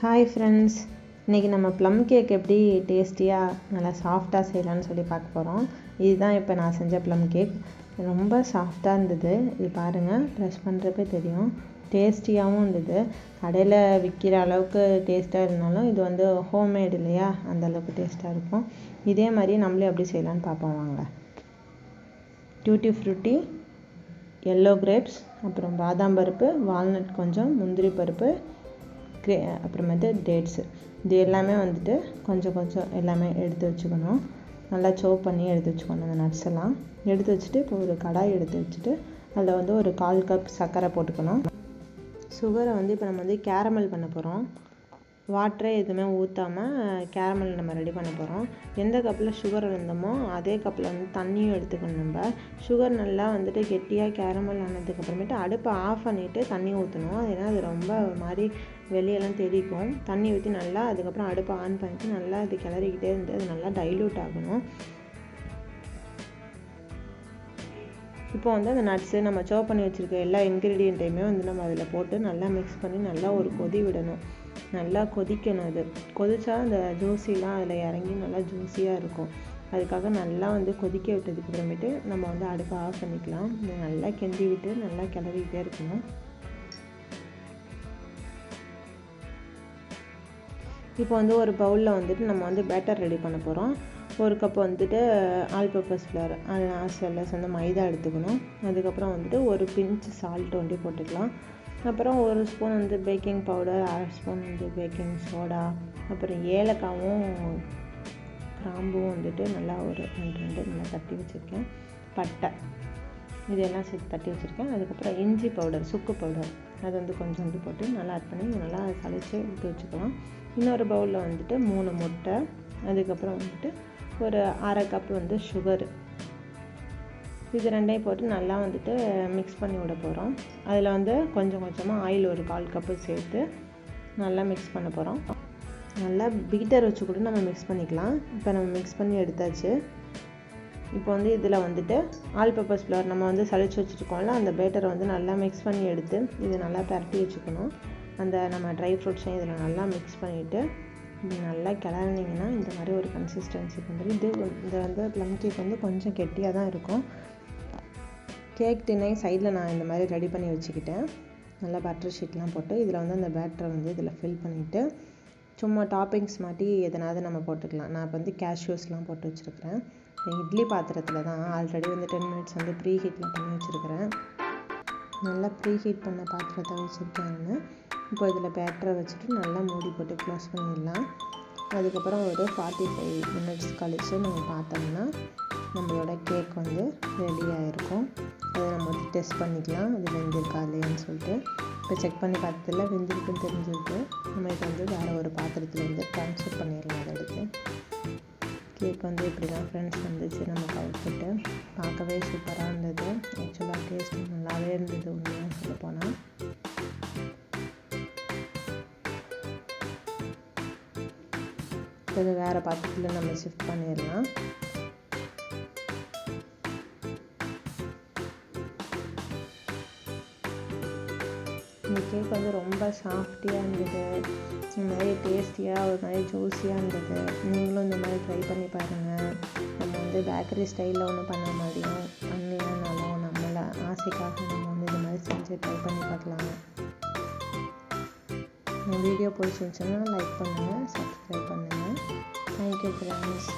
Hi friends, இன்றைக்கி நம்ம plum cake எப்படி டேஸ்டியாக நல்லா சாஃப்டாக செய்யலான்னு சொல்லி பார்க்க போகிறோம். இதுதான் இப்போ நான் செஞ்ச ப்ளம் கேக். ரொம்ப சாஃப்டாக இருந்தது. இது பாருங்கள், ப்ரெஷ் பண்ணுறப்பே தெரியும். டேஸ்டியாகவும் இருந்தது. கடையில் விற்கிற அளவுக்கு டேஸ்ட்டாக இருந்தாலும் இது வந்து ஹோம்மேட் இல்லையா, அந்தளவுக்கு டேஸ்ட்டாக இருக்கும். இதே மாதிரி நம்மளே எப்படி செய்யலான்னு பார்ப்போம் வாங்க. டியூட்டி ஃப்ரூட்டி, எல்லோ கிரேப்ஸ், அப்புறம் பாதாம் பருப்பு, வால்நட் கொஞ்சம், முந்திரி பருப்பு, அப்புறமேட்டு டேட்ஸு, இது எல்லாமே வந்துட்டு கொஞ்சம் கொஞ்சம் எல்லாமே எடுத்து வச்சுக்கணும். நல்லா சோப் பண்ணி எடுத்து வச்சுக்கணும். அந்த நட்ஸ் எல்லாம் எடுத்து வச்சுட்டு இப்போ ஒரு கடாய் எடுத்து வச்சுட்டு அதில் வந்து ஒரு 1/4 கப் சர்க்கரை போட்டுக்கணும். சுகரை வந்து இப்போ நம்ம வந்து கேரமல் பண்ண போகிறோம். வாட்டரே எதுவுமே ஊற்றாமல் கேரமல் நம்ம ரெடி பண்ண போகிறோம். எந்த கப்பில் சுகர் இருந்தோமோ அதே கப்பில் வந்து தண்ணியும் எடுத்துக்கணும். நம்ம சுகர் நல்லா வந்துட்டு கெட்டியாக கேரமல் ஆனதுக்கப்புறமேட்டு அடுப்பை ஆஃப் பண்ணிவிட்டு தண்ணி ஊற்றணும். ஏன்னா அது ரொம்ப மாதிரி வெளியெல்லாம் தெரிக்கும். தண்ணி ஊற்றி நல்லா அதுக்கப்புறம் அடுப்பை ஆன் பண்ணிவிட்டு நல்லா அது கிளறிக்கிட்டே இருந்து அது நல்லா டைல்யூட் ஆகணும். இப்போ வந்து அந்த நட்ஸு நம்ம சோப் பண்ணி வச்சுருக்க எல்லா இன்க்ரீடியண்ட்டையுமே வந்து நம்ம அதில் போட்டு நல்லா மிக்ஸ் பண்ணி நல்லா ஒரு கொதி விடணும். நல்லா கொதிக்கணும். அது கொதிச்சா அந்த ஜூஸிலாம் அதில் இறங்கி நல்லா ஜூஸியாக இருக்கும். அதுக்காக நல்லா வந்து கொதிக்க விட்டதுக்கு அப்புறமேட்டு நம்ம வந்து அடுப்பை ஆஃப் பண்ணிக்கலாம். நல்லா கிண்டி விட்டு நல்லா கிளறிக்கிட்டே இருக்கணும். இப்போ வந்து ஒரு பவுலில் வந்துட்டு நம்ம வந்து பேட்டர் ரெடி பண்ண போகிறோம். ஒரு கப் வந்துட்டு all purpose flower, as well as வந்து மைதா எடுத்துக்கணும். அதுக்கப்புறம் வந்துட்டு ஒரு பிஞ்ச் சால்ட் வந்து போட்டுக்கலாம். அப்புறம் ஒரு ஸ்பூன் வந்து பேக்கிங் பவுடர், 1/2 ஸ்பூன் வந்து பேக்கிங் சோடா, அப்புறம் ஏலக்காவும் கிராம்பும் வந்துட்டு நல்லா ஒரு 2 நல்லா தட்டி வச்சுருக்கேன். பட்டை, இதெல்லாம் சேர்த்து தட்டி வச்சுருக்கேன். அதுக்கப்புறம் இஞ்சி பவுடர், சுக்கு பவுடர், அது வந்து கொஞ்சோண்டு போட்டு நல்லா ஆட் பண்ணி நல்லா சளிச்சு எடுத்து வச்சுக்கலாம். இன்னொரு பவுலில் வந்துட்டு 3 முட்டை, அதுக்கப்புறம் வந்துட்டு ஒரு 1/2 கப் வந்து சுகரு, இது ரெண்டையும் போட்டு நல்லா வந்துட்டு மிக்ஸ் பண்ணி விட போகிறோம். அதில் வந்து கொஞ்சம் கொஞ்சமாக ஆயில் ஒரு 1/4 கப்பு சேர்த்து நல்லா மிக்ஸ் பண்ண போகிறோம். நல்லா பீட்டர் வச்சு கூட நம்ம மிக்ஸ் பண்ணிக்கலாம். இப்போ நம்ம மிக்ஸ் பண்ணி எடுத்தாச்சு. இப்போ வந்து இதில் வந்துட்டு ஆல் பர்பஸ் ஃப்ளவர் நம்ம வந்து சளிச்சு வச்சுருக்கோம்ல, அந்த பேட்டரை வந்து நல்லா மிக்ஸ் பண்ணி எடுத்து இது நல்லா பரட்டி வச்சுக்கணும். அந்த நம்ம ட்ரை ஃப்ரூட்ஸையும் இதில் நல்லா மிக்ஸ் பண்ணிவிட்டு நல்லா கிளறினீங்கன்னா இந்த மாதிரி ஒரு கன்சிஸ்டன்சிக்கு வந்துடும். இது வந்து ப்ளம் கேக் வந்து கொஞ்சம் கெட்டியாக தான் இருக்கும். கேக் டின்னை சைடில் நான் இந்த மாதிரி ரெடி பண்ணி வச்சுக்கிட்டேன். நல்லா பட்டர் ஷீட்லாம் போட்டு இதில் வந்து அந்த பேட்டரை வந்து இதில் ஃபில் பண்ணிவிட்டு சும்மா டாப்பிங்ஸ் மாட்டி எதனாவது நம்ம போட்டுக்கலாம். நான் இப்போ வந்து கேஷ்யூஸ்லாம் போட்டு வச்சுருக்கிறேன். இட்லி பாத்திரத்தில் தான் ஆல்ரெடி வந்து 10 மினிட்ஸ் வந்து ப்ரீ ஹீட்லாம் பண்ணி வச்சுருக்கிறேன். நல்லா ப்ரீ ஹீட் பண்ண பாத்திரத்தை வச்சுருக்கேன் நான். இப்போ இதில் பேட்டரை வச்சுட்டு நல்லா மூடி போட்டு க்ளோஸ் பண்ணிடலாம். அதுக்கப்புறம் ஒரு 45 மினிட்ஸ் கழித்து நம்ம பார்த்தோம்னா நம்மளோட கேக் வந்து ரெடி ஆகிருக்கும். அதை நம்ம வந்து டெஸ்ட் பண்ணிக்கலாம், அது வெந்திருக்கா இல்லையான்னு சொல்லிட்டு. இப்போ செக் பண்ணி பார்த்ததில்ல, வெந்திருக்குன்னு தெரிஞ்சுக்கிட்டு நம்ம இதை வந்து வேறு ஒரு பாத்திரத்தில் வந்து ட்ரான்ஸ்ஃபர் பண்ணிடலாம். அதை எடுத்து கேக் வந்து இப்படி தான் ஃப்ரெண்ட்ஸ் வந்துச்சு. நம்ம கவுத்துட்டு பார்க்கவே சூப்பராக இருந்தது. ஆக்சுவலாக டேஸ்ட்டு நல்லாவே இருந்தது உண்மையாக சொல்ல போனால். இது வேறு பாத்திரத்தில் நம்ம ஷிஃப்ட் பண்ணிடலாம். இந்த கேக் வந்து ரொம்ப சாஃப்டியாக இருந்தது. இந்த மாதிரி டேஸ்டியாக ஒரு மாதிரி ஜூஸியாக இருந்தது. நீங்களும் இந்த மாதிரி ட்ரை பண்ணி பாருங்கள். நம்ம வந்து பேக்கரி ஸ்டைலில் ஒன்றும் பண்ண மாதிரியும் பண்ணலனாலும் நம்மளை ஆசைக்காக நம்ம வந்து இந்த மாதிரி செஞ்சு ட்ரை பண்ணி பார்க்கலாம். வீடியோ பிடிச்சிருந்துச்சுன்னா லைக் பண்ணுங்கள், சப்ஸ்கிரைப் பண்ணுங்கள். Thank you friends.